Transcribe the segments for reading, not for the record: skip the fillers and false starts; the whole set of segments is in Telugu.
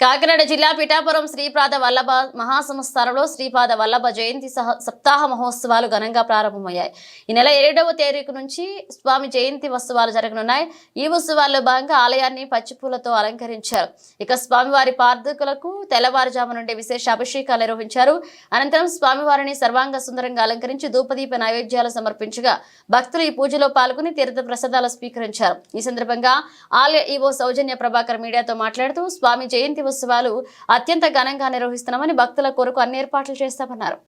కాకినాడ జిల్లా పిఠాపురం శ్రీపాద వల్లభ మహాసంస్థానంలో శ్రీపాద వల్లభ జయంతి సప్తాహ మహోత్సవాలు ఘనంగా ప్రారంభమయ్యాయి. ఈ నెల 7వ తేదీ నుంచి స్వామి జయంతి ఉత్సవాలు జరగనున్నాయి. ఈ ఉత్సవాల్లో భాగంగా ఆలయాన్ని పచ్చిపూలతో అలంకరించారు. ఇక స్వామివారి పార్థకులకు తెల్లవారుజాము నుండి విశేష అభిషేకాలు నిర్వహించారు. అనంతరం స్వామివారిని సర్వాంగ సుందరంగా అలంకరించి ధూపదీప నైవేద్యాలు సమర్పించగా భక్తులు ఈ పూజలో పాల్గొని తీర్థ ప్రసాదాలు స్వీకరించారు. ఈ సందర్భంగా ఆలయ ఈవో సౌజన్య ప్రభాకర్ మీడియాతో మాట్లాడుతూ స్వామి జయంతి ఉత్సవాలు అత్యంత ఘనంగా నిర్వహిస్తున్నామని భక్తుల కొరకు అన్ని ఏర్పాట్లు చేస్తామన్నారు.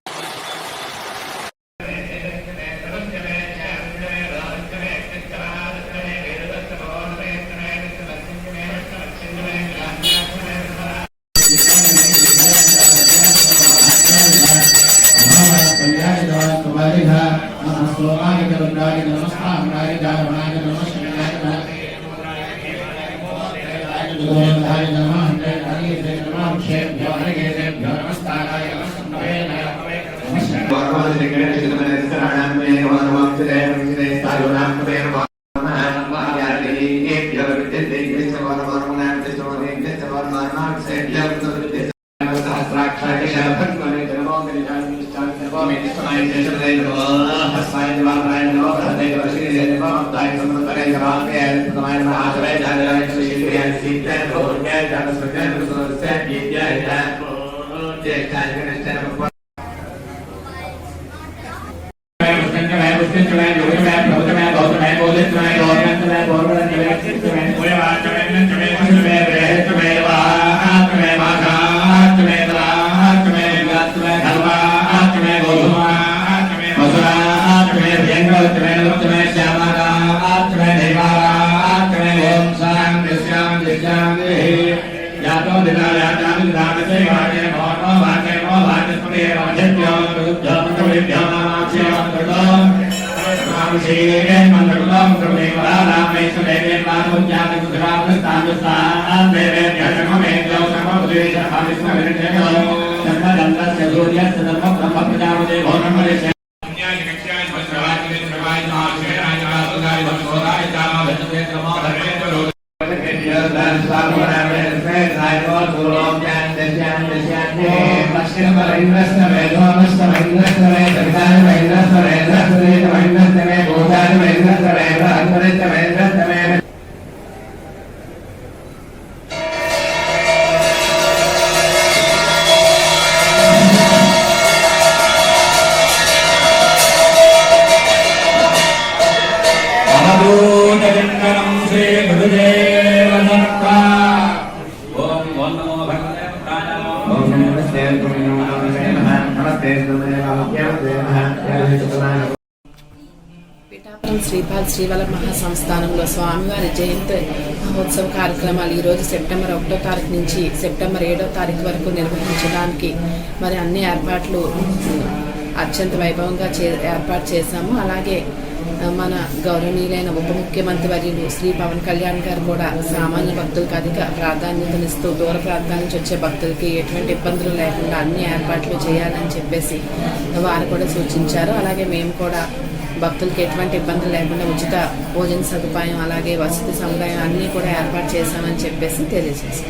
పిఠాపురం శ్రీపాద శ్రీవల్లభ మహాసంస్థానంలో స్వామివారి జయంతి మహోత్సవ కార్యక్రమాలు ఈరోజు సెప్టెంబర్ 1వ తారీఖు నుంచి సెప్టెంబర్ 7వ తారీఖు వరకు నిర్వహించడానికి మరి అన్ని ఏర్పాట్లు అత్యంత వైభవంగా ఏర్పాటు చేశాము. అలాగే మన గౌరవనీయులైన ఉప ముఖ్యమంత్రి వర్యులు శ్రీ పవన్ కళ్యాణ్ గారు కూడా సామాన్య భక్తులకు అధిక ప్రాధాన్యతనిస్తూ దూర ప్రాంతాల నుంచి వచ్చే భక్తులకి ఎటువంటి ఇబ్బందులు లేకుండా అన్ని ఏర్పాట్లు చేయాలని చెప్పేసి వారు కూడా సూచించారు. అలాగే మేము కూడా భక్తులకి ఎటువంటి ఇబ్బందులు లేకుండా ఉచిత భోజన సదుపాయం అలాగే వసతి సముదాయం అన్నీ కూడా ఏర్పాటు చేశామని చెప్పేసి తెలియజేశాం.